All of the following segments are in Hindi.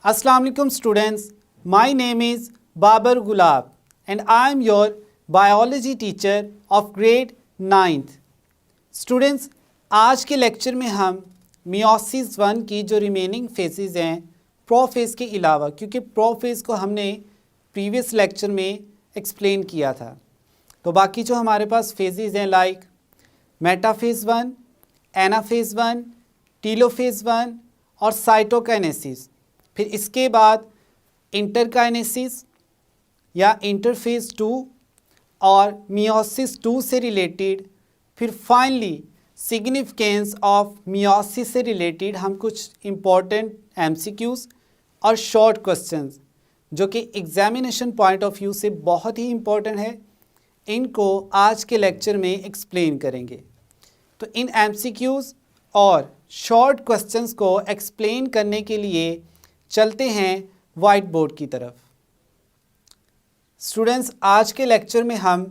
Assalamu alaikum students, my name is Babar Gulab and I am your biology teacher of grade 9th. Students, आज के लेक्चर में हम मियोसिस 1 की जो रिमेनिंग फेजेस हैं प्रोफेज के अलावा, क्योंकि प्रोफेज को हमने प्रीवियस लेक्चर में एक्सप्लेन किया था, तो बाकी जो हमारे पास फेजेस हैं लाइक मेटाफेज 1, एनाफेज 1, टीलोफेज 1 और साइटोकाइनेसिस, फिर इसके बाद इंटरकाइनेसिस या इंटरफेज 2 और मियोसिस 2 से रिलेटेड, फिर फाइनली सिग्निफिकेंस ऑफ मियोसिस से रिलेटेड हम कुछ इम्पॉर्टेंट एमसीक्यूज़ और शॉर्ट क्वेश्चंस जो कि एग्जामिनेशन पॉइंट ऑफ व्यू से बहुत ही इम्पॉर्टेंट है, इनको आज के लेक्चर में एक्सप्लेन करेंगे। तो इन एमसीक्यूज़ और शॉर्ट क्वेश्चंस को एक्सप्लेन करने के लिए चलते हैं वाइट बोर्ड की तरफ। स्टूडेंट्स, आज के लेक्चर में हम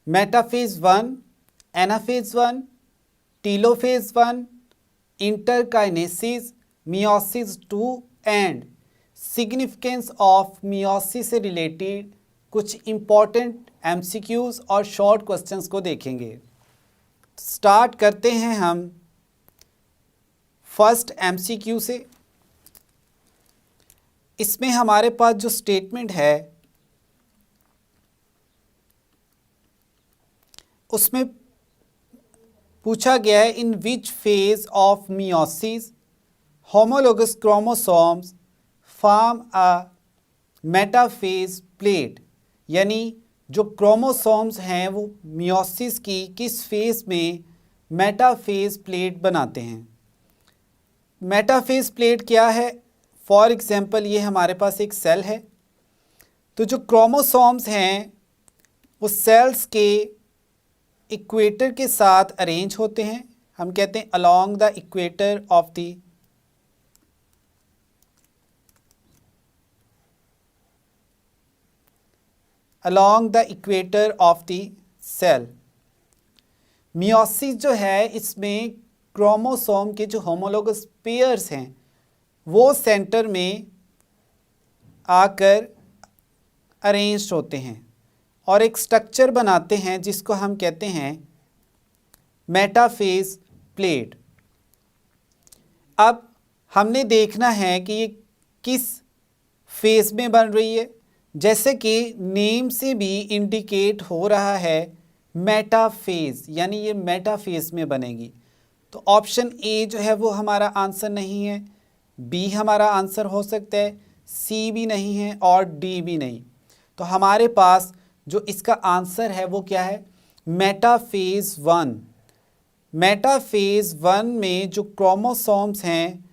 metaphase 1, anaphase 1, telophase 1, interkinesis, meiosis 2 and significance of meiosis से रिलेटेड कुछ इम्पॉर्टेंट एमसीक्यूज़ और शॉर्ट क्वेश्चंस को देखेंगे। स्टार्ट करते हैं हम फर्स्ट एमसीक्यू से। इसमें हमारे पास जो स्टेटमेंट है उसमें पूछा गया है, in which phase of meiosis homologous chromosomes form a metaphase plate, यानी जो क्रोमोसोम्स हैं वो मियोसिस की किस फेज में मेटाफेज प्लेट बनाते हैं। मेटाफेज प्लेट क्या है? फॉर एग्जांपल ये हमारे पास एक सेल है, तो जो क्रोमोसोम्स हैं वो सेल्स के इक्वेटर के साथ अरेंज होते हैं। हम कहते हैं along the equator of the equator of the cell. Meiosis जो है इसमें क्रोमोसोम के जो होमोलोगस पेयर्स हैं वो सेंटर में आकर अरेंज होते हैं और एक स्ट्रक्चर बनाते हैं जिसको हम कहते हैं मेटाफेज प्लेट। अब हमने देखना है कि ये किस फेज में बन रही है, जैसे कि नेम से भी इंडिकेट हो रहा है मेटाफेज, यानी ये मेटाफेज में बनेगी। तो ऑप्शन ए जो है वो हमारा आंसर नहीं है, बी हमारा आंसर हो सकता है, सी भी नहीं है और डी भी नहीं। तो हमारे पास जो इसका आंसर है वो क्या है? मेटाफेज 1। मेटाफेज 1 में जो क्रोमोसोम्स हैं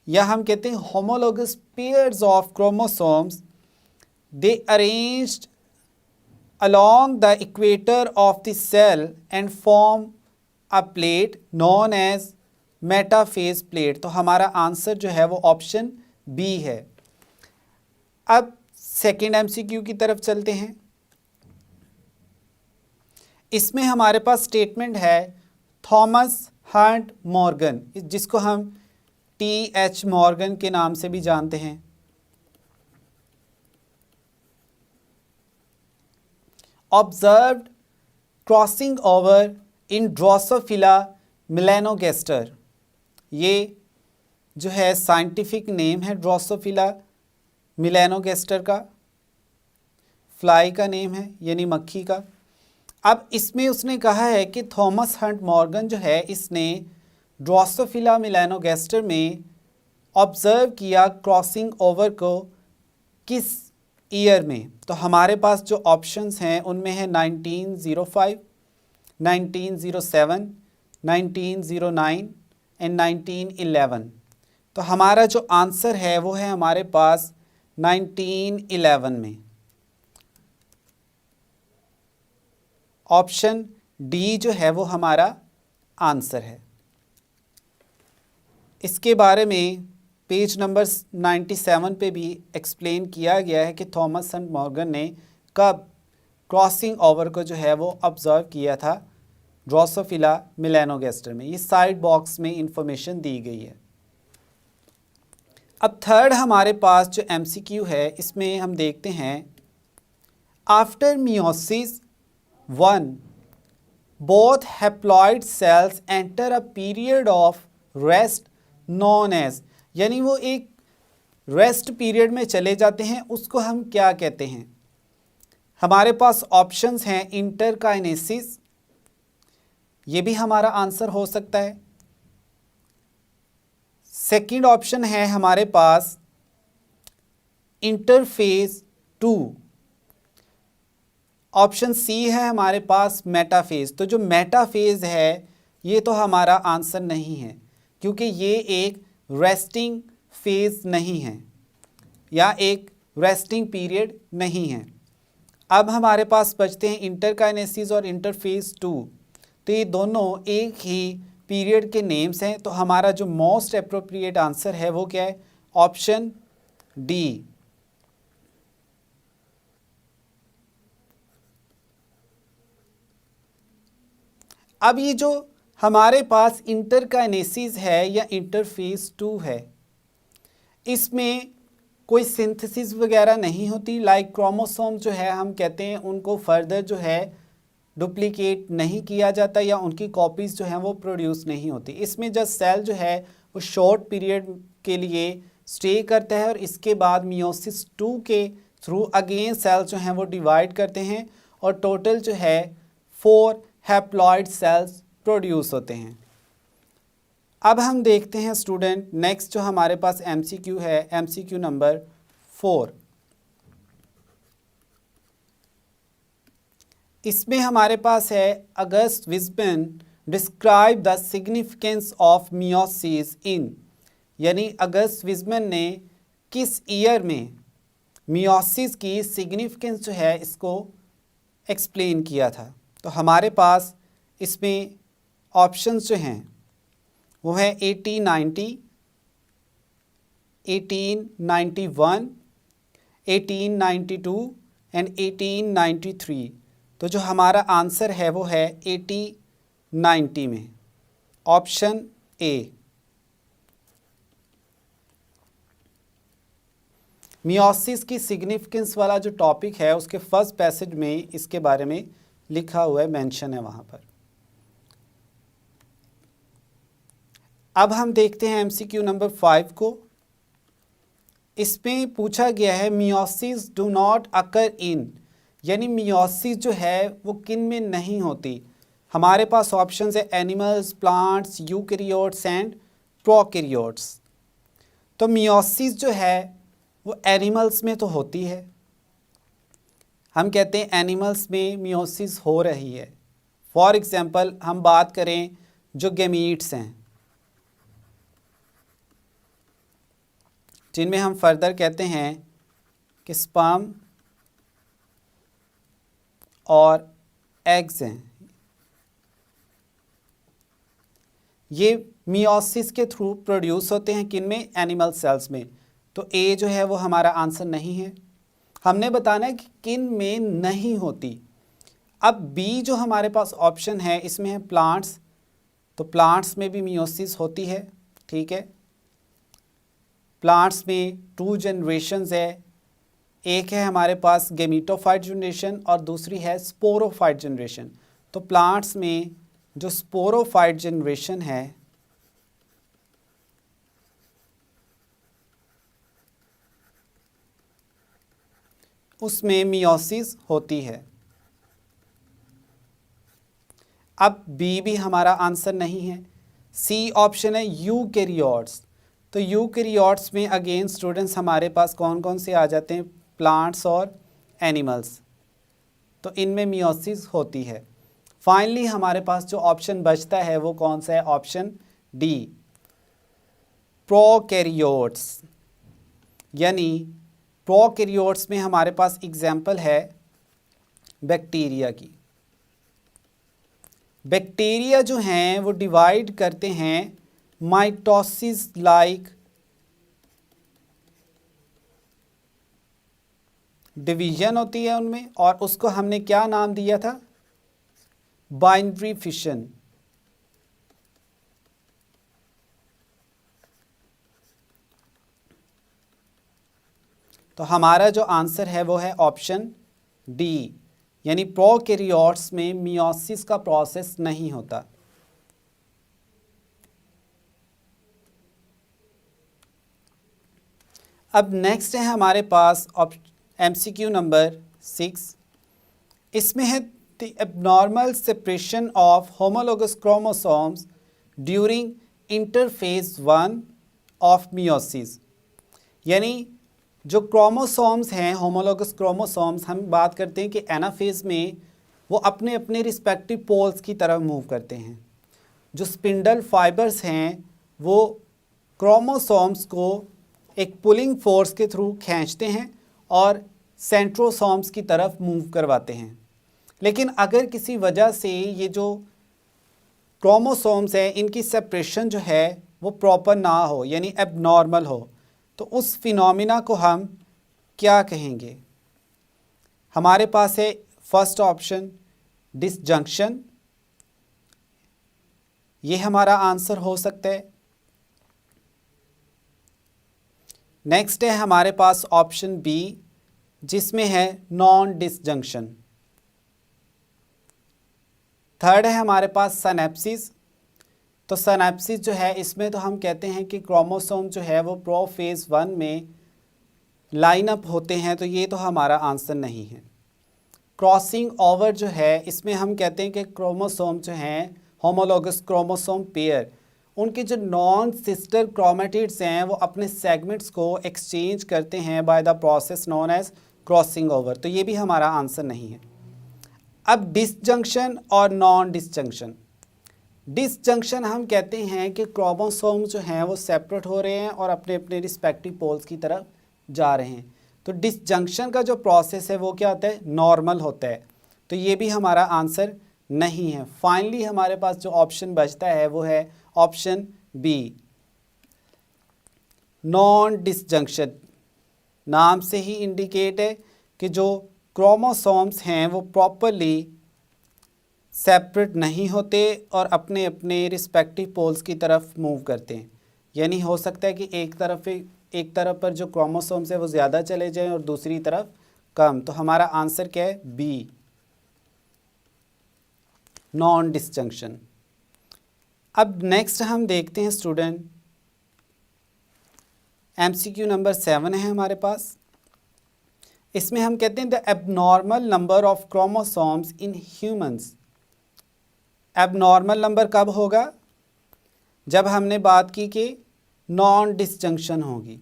या हम कहते हैं homologous pairs of chromosomes, they arranged along the equator of the cell and form a plate known as metaphase plate. तो हमारा आंसर जो है वो ऑप्शन बी है। अब सेकेंड एमसीक्यू की तरफ चलते हैं। इसमें हमारे पास स्टेटमेंट है थॉमस हंट मॉर्गन, जिसको हम टी.एच. मॉर्गन के नाम से भी जानते हैं, observed crossing over in Drosophila melanogaster। ये जो है साइंटिफिक नेम है ड्रोसोफिला मिलेनोगेस्टर का, फ्लाई का नेम है यानी मक्खी का। अब इसमें उसने कहा है कि थॉमस हंट मॉर्गन जो है इसने ड्रोसोफिला मिलेनोगेस्टर में ऑब्ज़र्व किया क्रॉसिंग ओवर को किस ईयर में। तो हमारे पास जो ऑप्शंस हैं उनमें है 1905, 1907, 1909 एंड 1911। तो हमारा जो आंसर है वो है हमारे पास 1911 में। ऑप्शन डी जो है वो हमारा आंसर है। इसके बारे में पेज नंबर 97 पे भी एक्सप्लेन किया गया है कि थॉमस हंट मॉर्गन ने कब क्रॉसिंग ओवर को जो है वो ऑब्ज़र्व किया था ड्रोसोफिला मिलेनोगेस्टर में। ये साइड बॉक्स में इंफॉर्मेशन दी गई है। अब थर्ड हमारे पास जो एमसीक्यू है इसमें हम देखते हैं after meiosis 1 both haploid cells enter a period of rest known as, यानी वो एक रेस्ट पीरियड में चले जाते हैं, उसको हम क्या कहते हैं। हमारे पास ऑप्शंस हैं इंटरकाइनेसिस, ये भी हमारा आंसर हो सकता है। सेकंड ऑप्शन है हमारे पास इंटरफेज 2, ऑप्शन सी है हमारे पास मेटाफेज। तो जो मेटाफेज है ये तो हमारा आंसर नहीं है, क्योंकि ये एक रेस्टिंग फेज नहीं है या एक रेस्टिंग पीरियड नहीं है। अब हमारे पास बचते हैं इंटरकाइनेसिस और इंटरफेज 2, तो ये दोनों एक ही पीरियड के नेम्स हैं। तो हमारा जो मोस्ट एप्रोप्रिएट आंसर है वो क्या है, ऑप्शन डी। अब ये जो हमारे पास इंटरकाइनेसिस है या इंटरफेज 2 है, इसमें कोई सिंथेसिस वगैरह नहीं होती। लाइक क्रोमोसोम जो है हम कहते हैं उनको फर्दर जो है डुप्लीकेट नहीं किया जाता या उनकी कॉपीज़ जो हैं वो प्रोड्यूस नहीं होती। इसमें जस्ट सेल जो है वो शॉर्ट पीरियड के लिए स्टे करता है और इसके बाद मियोसिस 2 के थ्रू अगेन सेल जो हैं वो डिवाइड करते हैं और टोटल जो है 4 हैप्लॉइड सेल्स प्रोड्यूस होते हैं। अब हम देखते हैं स्टूडेंट नेक्स्ट जो हमारे पास एमसीक्यू है, एमसीक्यू नंबर 4। इसमें हमारे पास है August Weismann describe the significance of meiosis in, यानी अगस्ट विज़मैन ने किस ईयर में मियोसिस की सिग्निफिकेंस जो है इसको एक्सप्लेन किया था। तो हमारे पास इसमें ऑप्शंस जो हैं वो है 1890, 1891, 1892 एंड 1893। तो जो हमारा आंसर है वो है 1890 में, ऑप्शन ए। मियोसिस की सिग्निफिकेंस वाला जो टॉपिक है उसके फर्स्ट पैसेज में इसके बारे में लिखा हुआ है, मेंशन है वहाँ पर। अब हम देखते हैं एमसीक्यू नंबर 5 को। इसमें पूछा गया है मियोसिस डू नॉट अकर इन, यानी मियोसिस जो है वो किन में नहीं होती। हमारे पास ऑप्शंस है animals, plants, eukaryotes and prokaryotes. तो मियोसिस जो है वो एनिमल्स में तो होती है, हम कहते हैं एनिमल्स में मियोसिस हो रही है। फॉर एग्जांपल हम बात करें जो गैमीट्स हैं, जिनमें हम फर्दर कहते हैं कि स्पर्म और एग्स हैं, ये मियोसिस के थ्रू प्रोड्यूस होते हैं किन में, एनिमल सेल्स में। तो ए जो है वो हमारा आंसर नहीं है, हमने बताना है कि किन में नहीं होती। अब बी जो हमारे पास ऑप्शन है इसमें है प्लांट्स, तो प्लांट्स में भी मियोसिस होती है, ठीक है। प्लांट्स में 2 जनरेशन्स है, एक है हमारे पास गेमीटोफाइट जनरेशन और दूसरी है स्पोरोफाइट जनरेशन। तो प्लांट्स में जो स्पोरोफाइट जनरेशन है उसमें मियोसिस होती है। अब बी भी हमारा आंसर नहीं है, सी ऑप्शन है यूकैरियोट्स। तो यूकैरियोट्स में अगेन स्टूडेंट्स हमारे पास कौन कौन से आ जाते हैं, प्लांट्स और एनिमल्स, तो इनमें मियोसिस होती है। फाइनली हमारे पास जो ऑप्शन बचता है वो कौन सा है, ऑप्शन डी, प्रोकैरियोट्स। यानी प्रोकैरियोट्स में हमारे पास एग्जाम्पल है बैक्टीरिया की। बैक्टीरिया जो हैं वो डिवाइड करते हैं माइटोसिस लाइक डिवीजन होती है उनमें, और उसको हमने क्या नाम दिया था, बाइनरी फिशन। तो हमारा जो आंसर है वो है ऑप्शन डी, यानी प्रोकैरियोट्स में मियोसिस का प्रोसेस नहीं होता। अब नेक्स्ट है हमारे पास MCQ नंबर 6। इसमें है the abnormal separation of homologous chromosomes during interphase 1 of meiosis. यानी जो क्रोमोसोम्स हैं, होमोलोगस क्रोमोसोम्स, हम बात करते हैं कि एनाफेज में वो अपने अपने रिस्पेक्टिव पोल्स की तरफ मूव करते हैं। जो स्पिंडल फाइबर्स हैं वो क्रोमोसोम्स को एक पुलिंग फोर्स के थ्रू खींचते हैं और सेंट्रोसोम्स की तरफ मूव करवाते हैं। लेकिन अगर किसी वजह से ये जो क्रोमोसोम्स हैं इनकी सेपरेशन जो है वो प्रॉपर ना हो, यानी एबनॉर्मल हो, तो उस फिनोमिना को हम क्या कहेंगे? हमारे पास है फर्स्ट ऑप्शन डिसजंक्शन, ये हमारा आंसर हो सकता है। नेक्स्ट है हमारे पास ऑप्शन बी, जिसमें है नॉन डिसजंक्शन। थर्ड है हमारे पास सिनेप्सिस। तो सिनेप्सिस जो है इसमें तो हम कहते हैं कि क्रोमोसोम जो है वो प्रोफेज 1 में लाइन अप होते हैं, तो ये तो हमारा आंसर नहीं है। क्रॉसिंग ओवर जो है इसमें हम कहते हैं कि क्रोमोसोम जो हैं होमोलोगस क्रोमोसोम पेयर, उनके जो नॉन सिस्टर क्रोमेटिड्स हैं वो अपने सेगमेंट्स को एक्सचेंज करते हैं by the process known as crossing over, तो ये भी हमारा आंसर नहीं है। अब डिसजंक्शन और नॉन डिसजंक्शन। डिसजंक्शन हम कहते हैं कि क्रोमोसोम जो हैं वो सेपरेट हो रहे हैं और अपने अपने रिस्पेक्टिव पोल्स की तरफ जा रहे हैं। तो डिसजंक्शन का जो प्रोसेस है वो क्या होता है? नॉर्मल होता है, तो ये भी हमारा आंसर नहीं है। फाइनली हमारे पास जो ऑप्शन बचता है वो है ऑप्शन बी, नॉन डिसजंक्शन। नाम से ही इंडिकेट है कि जो क्रोमोसोम्स हैं वो प्रॉपरली सेपरेट नहीं होते और अपने अपने रिस्पेक्टिव पोल्स की तरफ मूव करते हैं। यानी हो सकता है कि एक तरफ पर जो क्रोमोसोम्स है वो ज़्यादा चले जाएं और दूसरी तरफ कम। तो हमारा आंसर क्या है? B, non disjunction. अब नेक्स्ट हम देखते हैं स्टूडेंट, MCQ नंबर 7 है हमारे पास। इसमें हम कहते हैं the abnormal number of chromosomes in humans. Abnormal number कब होगा? जब हमने बात की कि नॉन डिसजंक्शन होगी।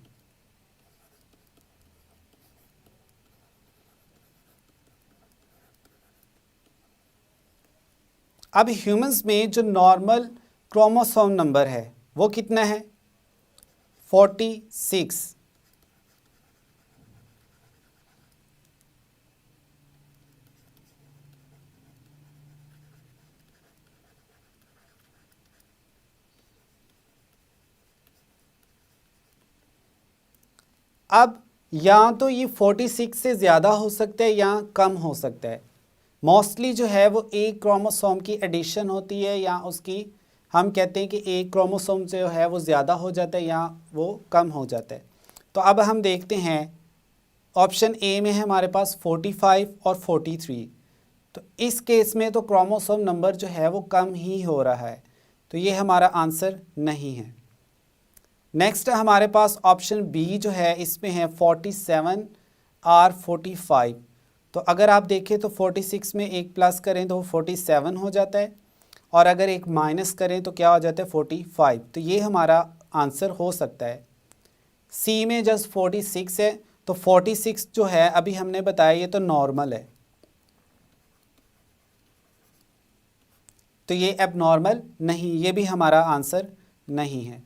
अब ह्यूमंस में जो नॉर्मल क्रोमोसोम नंबर है वो कितना है? 46। अब या तो ये 46 से ज़्यादा हो सकता है या कम हो सकता है। मोस्टली जो है वो एक क्रोमोसोम की एडिशन होती है या उसकी हम कहते हैं कि एक क्रोमोसोम जो है वो ज़्यादा हो जाता है या वो कम हो जाता है। तो अब हम देखते हैं ऑप्शन ए में है हमारे पास 45 और 43। तो इस केस में तो क्रोमोसोम नंबर जो है वो कम ही हो रहा है, तो ये हमारा आंसर नहीं है। नेक्स्ट हमारे पास ऑप्शन बी जो है इसमें है 47 और 45। तो अगर आप देखें तो 46 में एक प्लस करें तो 47 हो जाता है और अगर एक माइनस करें तो क्या हो जाता है? 45। तो ये हमारा आंसर हो सकता है। सी में जस्ट 46 है, तो 46 जो है अभी हमने बताया ये तो नॉर्मल है, तो ये एबनॉर्मल नहीं, ये भी हमारा आंसर नहीं है।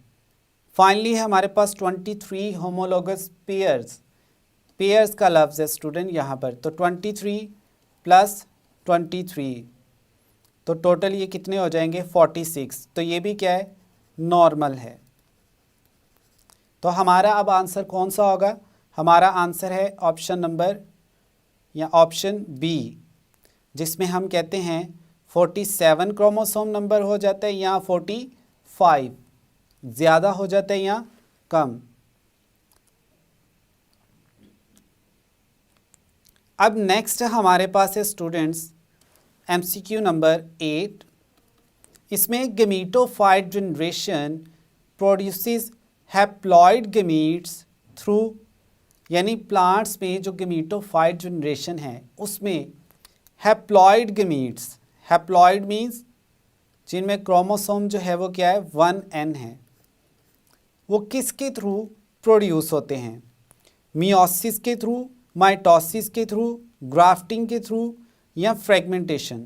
फाइनली हमारे पास 23 होमोलोगस पेयर्स का लफ्ज़ है स्टूडेंट यहाँ पर। तो 23 प्लस 23, तो टोटल ये कितने हो जाएंगे? 46। तो ये भी क्या है? नॉर्मल है। तो हमारा अब आंसर कौन सा होगा? हमारा आंसर है ऑप्शन नंबर या ऑप्शन बी, जिसमें हम कहते हैं 47 क्रोमोसोम नंबर हो जाता है या 45 ज़्यादा हो जाता है या कम। अब नेक्स्ट हमारे पास है स्टूडेंट्स MCQ नंबर 8। इसमें gametophyte generation produces haploid gametes through, यानी प्लांट्स में जो गेमीटोफाइट जनरेशन है उसमें हैप्लॉइड गेमीट्स, हैप्लॉइड मीन्स जिनमें क्रोमोसोम जो है वो क्या है 1n है, वो किसके थ्रू प्रोड्यूस होते हैं? मियोसिस के थ्रू, माइटोसिस के थ्रू, ग्राफ्टिंग के थ्रू या फ्रेगमेंटेशन।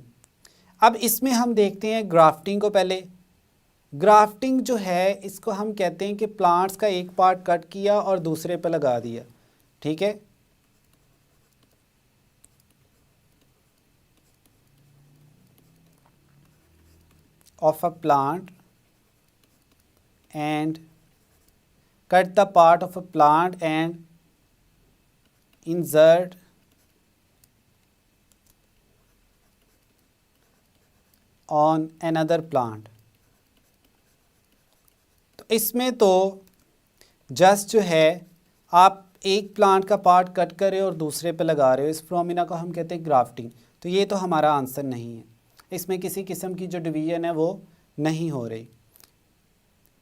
अब इसमें हम देखते हैं ग्राफ्टिंग को पहले। ग्राफ्टिंग जो है इसको हम कहते हैं कि प्लांट्स का एक पार्ट कट किया और दूसरे पे लगा दिया, ठीक है। Of a plant and cut the part of a plant and insert on another plant। तो इसमें तो जस्ट जो है आप एक प्लांट का पार्ट कट कर रहे हो और दूसरे पे लगा रहे हो, इस फिनोमेना को हम कहते हैं ग्राफ्टिंग। तो ये तो हमारा आंसर नहीं है, इसमें किसी किस्म की जो डिवीजन है वो नहीं हो रही,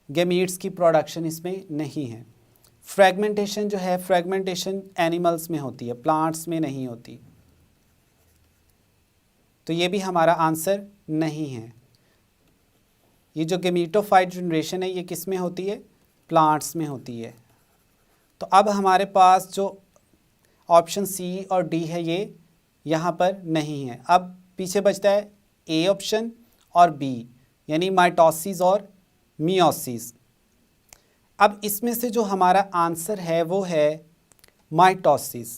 गेमीट्स की प्रोडक्शन इसमें नहीं है। फ्रेगमेंटेशन जो है, फ्रेगमेंटेशन एनिमल्स में होती है, प्लांट्स में नहीं होती, तो ये भी हमारा आंसर नहीं है। ये जो गेमीटोफाइट जनरेशन है ये किस में होती है? प्लांट्स में होती है। तो अब हमारे पास जो ऑप्शन सी और डी है ये यहाँ पर नहीं है। अब पीछे बचता है ए ऑप्शन और बी, यानी माइटोसिस और मियोसिस। अब इसमें से जो हमारा आंसर है वो है माइटोसिस।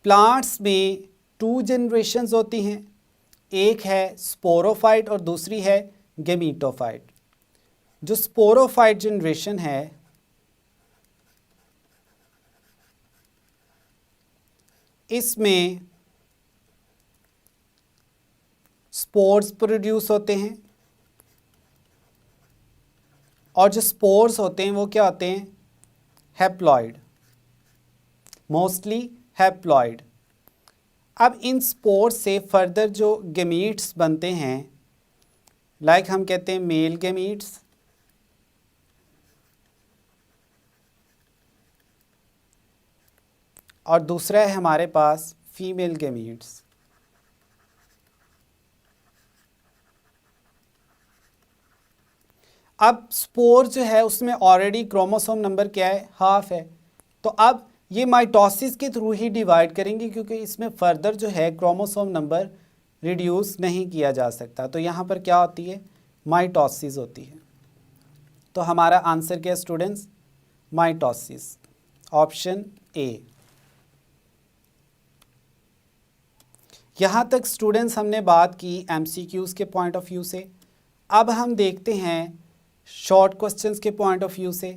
प्लांट्स में 2 जनरेशन्स होती हैं, एक है स्पोरोफाइट और दूसरी है गेमीटोफाइट। जो स्पोरोफाइट जनरेशन है इसमें स्पोर्स प्रोड्यूस होते हैं और जो स्पोर्स होते हैं वो क्या होते हैं? Haploid, mostly haploid. अब इन स्पोर्स से फर्दर जो गेमीट्स बनते हैं, लाइक हम कहते हैं मेल गेमीट्स और दूसरा है हमारे पास फीमेल गेमीट्स। अब स्पोर जो है उसमें ऑलरेडी क्रोमोसोम नंबर क्या है? हाफ है। तो अब ये माइटोसिस के थ्रू ही डिवाइड करेंगे क्योंकि इसमें फर्दर जो है क्रोमोसोम नंबर रिड्यूस नहीं किया जा सकता। तो यहाँ पर क्या होती है? माइटोसिस होती है। तो हमारा आंसर क्या है स्टूडेंट्स? Mitosis, option A. यहाँ तक स्टूडेंट्स हमने बात की एमसीक्यूज़ के पॉइंट ऑफ व्यू से। अब हम देखते हैं शॉर्ट क्वेश्चंस के पॉइंट ऑफ व्यू से।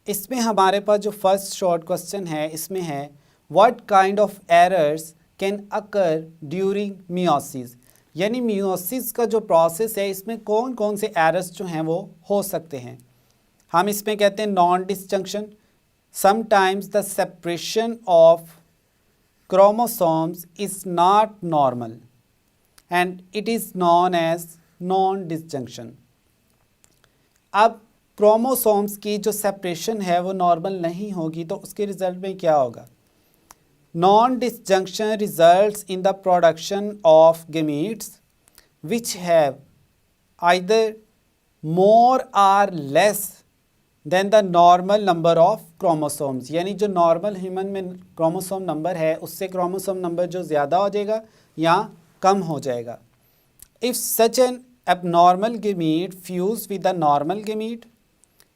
इसमें हमारे पास जो फर्स्ट शॉर्ट क्वेश्चन है इसमें है what kind of errors can occur during meiosis, यानी मियोसिस का जो प्रोसेस है इसमें कौन कौन से एरर्स जो हैं वो हो सकते हैं। हम इसमें कहते हैं non disjunction, sometimes the separation of chromosomes is not normal and it is known as non-disjunction। अब क्रोमोसोम्स की जो सेपरेशन है वो नॉर्मल नहीं होगी तो उसके रिजल्ट में क्या होगा? Non disjunction results in the production of gametes which have either more or less than the normal number of chromosomes, यानी जो नॉर्मल ह्यूमन में क्रोमोसोम नंबर है उससे क्रोमोसोम नंबर जो ज़्यादा हो जाएगा या कम हो जाएगा। If such an abnormal gamete fuse with the normal gamete,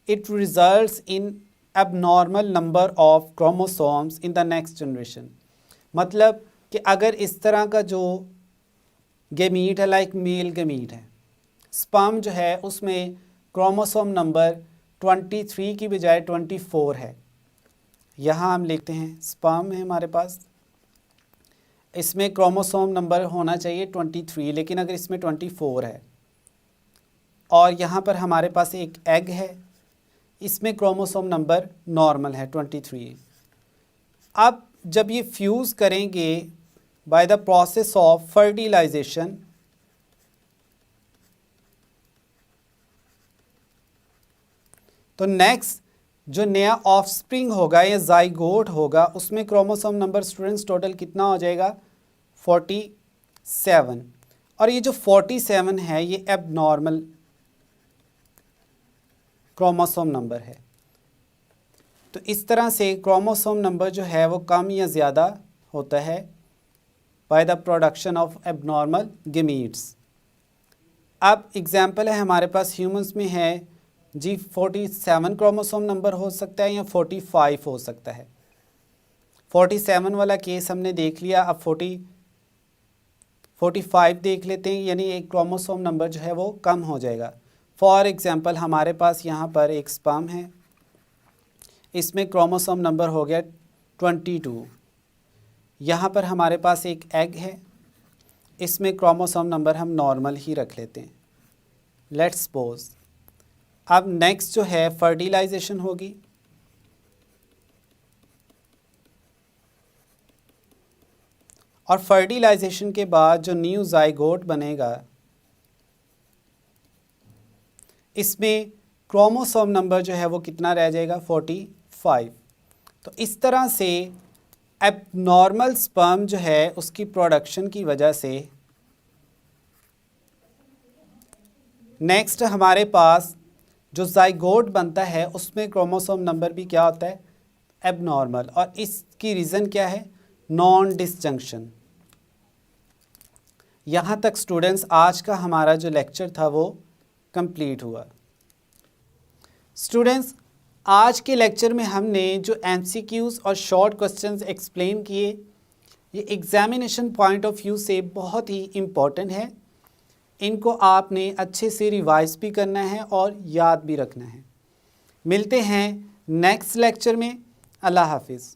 it results in abnormal number of chromosomes in the next generation। मतलब कि अगर इस तरह का जो गेमीट है, लाइक मेल गेमीट है, स्पर्म जो है उसमें क्रोमोसोम नंबर 23 की बजाय 24 है। यहाँ हम लिखते हैं स्पर्म है हमारे पास, इसमें क्रोमोसोम नंबर होना चाहिए 23, लेकिन अगर इसमें 24 है। और यहाँ पर हमारे पास एक एग है, इसमें क्रोमोसोम नंबर नॉर्मल है 23। अब जब ये फ्यूज़ करेंगे by the process of fertilisation, तो नेक्स्ट जो नया ऑफस्प्रिंग होगा या जाइगोट होगा उसमें क्रोमोसोम नंबर स्टूडेंट्स टोटल कितना हो जाएगा 47। और ये जो 47 है ये एबनॉर्मल क्रोमोसोम नंबर है। तो इस तरह से क्रोमोसोम नंबर जो है वो कम या ज़्यादा होता है by the production of abnormal gametes. अब एग्जाम्पल है हमारे पास ह्यूमंस में है जी 47 क्रोमोसोम नंबर हो सकता है या 45 हो सकता है। 47 वाला केस हमने देख लिया, अब 45 देख लेते हैं, यानी एक क्रोमोसोम नंबर जो है वो कम हो जाएगा। फॉर एग्जांपल हमारे पास यहाँ पर एक स्पर्म है, इसमें क्रोमोसोम नंबर हो गया 22। यहाँ पर हमारे पास एक एग है, इसमें क्रोमोसोम नंबर हम नॉर्मल ही रख लेते हैं, लेट्स सपोज। अब नेक्स्ट जो है फर्टिलाइजेशन होगी, और फर्टिलाइजेशन के बाद जो न्यू जाइगोट बनेगा इसमें क्रोमोसोम नंबर जो है वो कितना रह जाएगा 45। तो इस तरह से एबनॉर्मल स्पर्म जो है उसकी प्रोडक्शन की वजह से नेक्स्ट हमारे पास जो जाइगोट बनता है उसमें क्रोमोसोम नंबर भी क्या होता है एबनॉर्मल, और इसकी रीज़न क्या है नॉन डिसजंक्शन। यहाँ तक स्टूडेंट्स आज का हमारा जो लेक्चर था वो कंप्लीट हुआ। स्टूडेंट्स आज के लेक्चर में हमने जो एमसीक्यूज़ और शॉर्ट क्वेश्चंस एक्सप्लेन किए ये एग्जामिनेशन पॉइंट ऑफ व्यू से बहुत ही इम्पोर्टेंट है। इनको आपने अच्छे से रिवाइज भी करना है और याद भी रखना है। मिलते हैं नेक्स्ट लेक्चर में। अल्लाह हाफिज़।